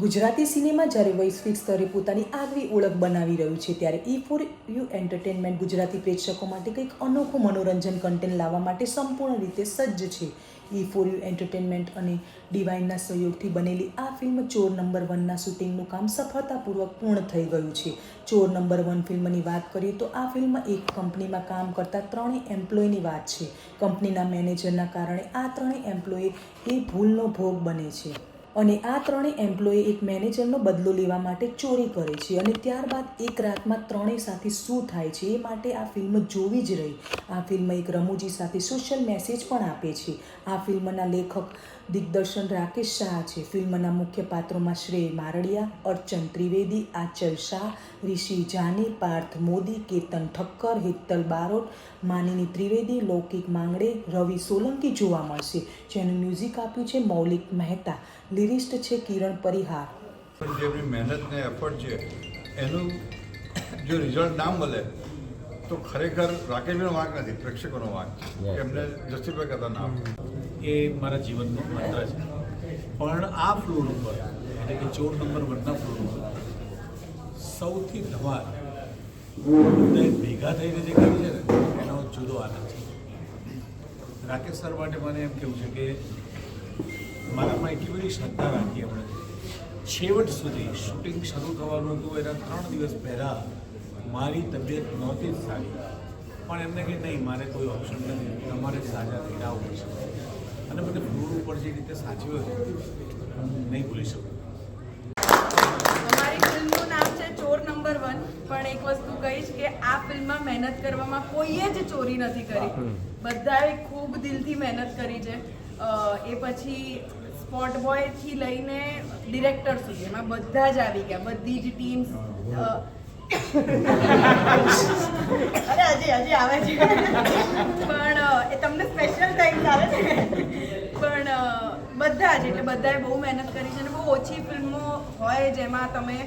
Gujarati cinema જ્યારે વૈશ્વિક સ્તરે પોતાની આગવી ઓળખ બનાવી રહ્યું છે ત્યારે E4U એન્ટરટેનમેન્ટ ગુજરાતી પ્રેક્ષકો માટે કંઈક અનોખું મનોરંજન કન્ટેન્ટ લાવવા માટે સંપૂર્ણ રીતે સજ્જ છે. E4U એન્ટરટેનમેન્ટ અને ડિવાઇનના સહયોગથી બનેલી આ ફિલ્મ ચોર નંબર 1ના શૂટિંગનું કામ સફળતાપૂર્વક પૂર્ણ થઈ ગયું છે. ચોર નંબર 1 ફિલ્મની વાત કરીએ તો આ ફિલ્મ એક કંપનીમાં કામ કરતા 3 એમ્પ્લોયની વાત છે. કંપનીના મેનેજરના કારણે આ 3 એમ્પ્લોય એ ભૂલનો ભોગ બને છે અને આ 3 એમ્પ્લોયે એક મેનેજરનો બદલો લેવા માટે ચોરી કરે છે અને ત્યારબાદ એક રાતમાં 3 સાથે શું થાય છે એ માટે આ ફિલ્મ જોવી જ રહી. આ ફિલ્મ એક રમૂજી સાથે સોશિયલ મેસેજ પણ આપે છે. આ ફિલ્મના લેખક દિગ્દર્શન રાકેશ શાહ છે. ફિલ્મના મુખ્ય પાત્રોમાં શ્રેય મારડિયા, અર્ચન ત્રિવેદી, આંચલ શાહ, ઋષિ જાની, પાર્થ મોદી, કેતન ઠક્કર, હેતલ બારોટ, માનિની ત્રિવેદી, લૌકિક માંગડે, રવિ સોલંકી જોવા મળશે. જેનું મ્યુઝિક આપ્યું છે મૌલિક મહેતા. લિરિસ્ટ છે કિરણ પરિહાર. જે એમની મહેનત ને એફર્ટ છે એનું જો રિઝલ્ટ ના મળે તો ખરેખર રાકેશભાઈનો વાંક નથી, પ્રેક્ષકોનો વાંક છે. એમને જસ્ટિફાય કરતા ના એ મારા જીવનનો મંત્ર છે. પણ આ ફ્લોર ઉપર એટલે કે ચોર નંબર 1ના ફ્લોર ઉપર સૌથી ધમાલ બધાએ ભેગા થઈને જે કરી છે ને એનો જુદો આનંદ છે. રાકેશ સર માટે મને એમ કેવું છે કે મારામાં એટલી બધી શ્રદ્ધા રાખી એમણે છેવટ સુધી શૂટિંગ શરૂ થવાનું હતું એના 3 દિવસ પહેલાં મારી તબિયત નહોતી જ સારી, પણ એમને કે નહીં, મારે કોઈ ઓપ્શન નથી, તમારે સાજા થઈને આવવું પડશે અને મને ફ્લોર ઉપર જે રીતે સાચવ્યો છે હું નહીં ભૂલી શકું. અમારી ફિલ્મનું નામ છે ચોર નંબર 1, પણ એક વસ્તુ કહીશ કે આ ફિલ્મમાં મહેનત કરવામાં કોઈએ જ ચોરી નથી કરી. બધાએ ખૂબ દિલથી મહેનત કરી છે. એ પછી સ્પોટ બોયથી લઈને ડિરેક્ટર સુધી એમાં બધા જ આવી ગયા, બધી જ ટીમ્સ. અરે હજી આવે છે પણ એ તમને સ્પેશિયલ ટાઈમ આવે છે પણ બધા જ એટલે બધાએ બહુ મહેનત કરી છે અને બહુ ઓછી ફિલ્મો હોય જેમાં તમે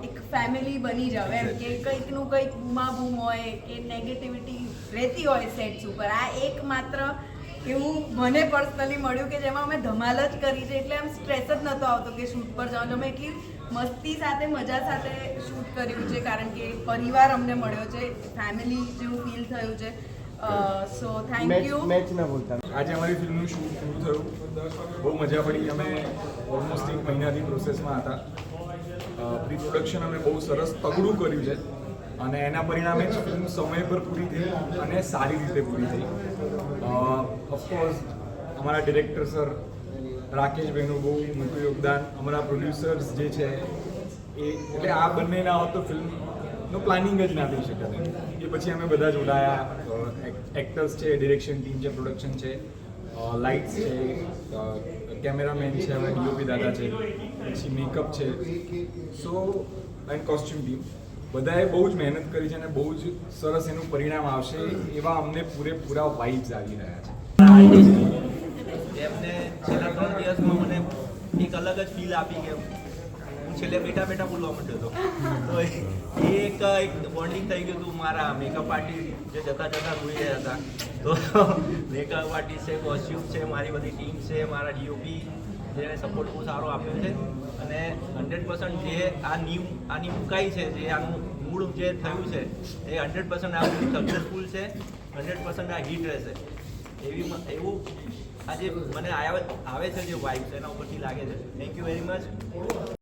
એક ફેમિલી બની જાવ એમ કે કંઈકનું કંઈક બૂમાબૂમ હોય કે નેગેટિવિટી રહેતી હોય સેટ્સ ઉપર. આ એક માત્ર એવું મને પર્સનલી મળ્યું કે જેમાં અમે ધમાલ જ કરી છે, એટલે આમ સ્ટ્રેસ જ નહોતો આવતો કે શૂટ પર જવાનું. અમે એટલી મસ્તી સાથે મજા સાથે શૂટ કર્યું છે કારણ કે પરિવાર અમને મળ્યો છે, ફેમિલી જેવું ફીલ થયું છે. So thank you. આજે અમારી ફિલ્મનું શૂટ પૂરું થયું, બહુ મજા પડી. અમે ઓલમોસ્ટ 1 મહિનાથી પ્રોસેસમાં હતા. પ્રી પ્રોડક્શન અમે બહુ સરસ તગડું કર્યું છે અને એના પરિણામે જ ફિલ્મ સમય પર પૂરી થઈ અને સારી રીતે પૂરી થઈ. ઓફકોર્સ અમારા ડિરેક્ટર સર રાકેશભાઈનું બહુ મોટું યોગદાન, અમારા પ્રોડ્યુસર્સ જે છે એ, એટલે આ બંને ના હોત તો ફિલ્મનું પ્લાનિંગ જ ના થઈ શકત. એ પછી અમે બધા જોડાયા, એક્ટર્સ છે, ડિરેક્શન ટીમ છે, પ્રોડક્શન છે, લાઇટ્સ છે, કેમેરામેન છે, હવે ડીઓપી દાદા છે, પછી મેકઅપ છે, સો એન્ડ કોસ્ટ્યુમ ટીમ, બધાએ બહુ જ મહેનત કરી છે અને બહુ જ સરસ એનું પરિણામ આવશે એવા અમને પૂરેપૂરા વાઇબ્સ આવી રહ્યા છે. એમને છેલ્લા 3 દિવસમાં મને એક અલગ જ ફીલ આપી કે હું છેલ્લે બેઠા બોલવા માંડ્યો હતો. તો એ એક બોન્ડિંગ થઈ ગયું હતું. મારા મેકઅપ આર્ટિસ્ટ જે જતા ભૂલી ગયા હતા, તો મેકઅપ આર્ટિસ્ટ છે, કોસ્ટ્યુમ છે, મારી બધી ટીમ છે, મારા ડીઓપી જેને સપોર્ટ બહુ સારો આપ્યો છે અને 100% જે આની મુકાઈ છે, જે આનું મૂળ જે થયું છે એ 100% આ સક્સેસફુલ છે, 100% આ હિટ રહેશે એવું આજે મને આવે છે જે વાઇબ્સ એના ઉપરથી લાગે છે. Thank you very much.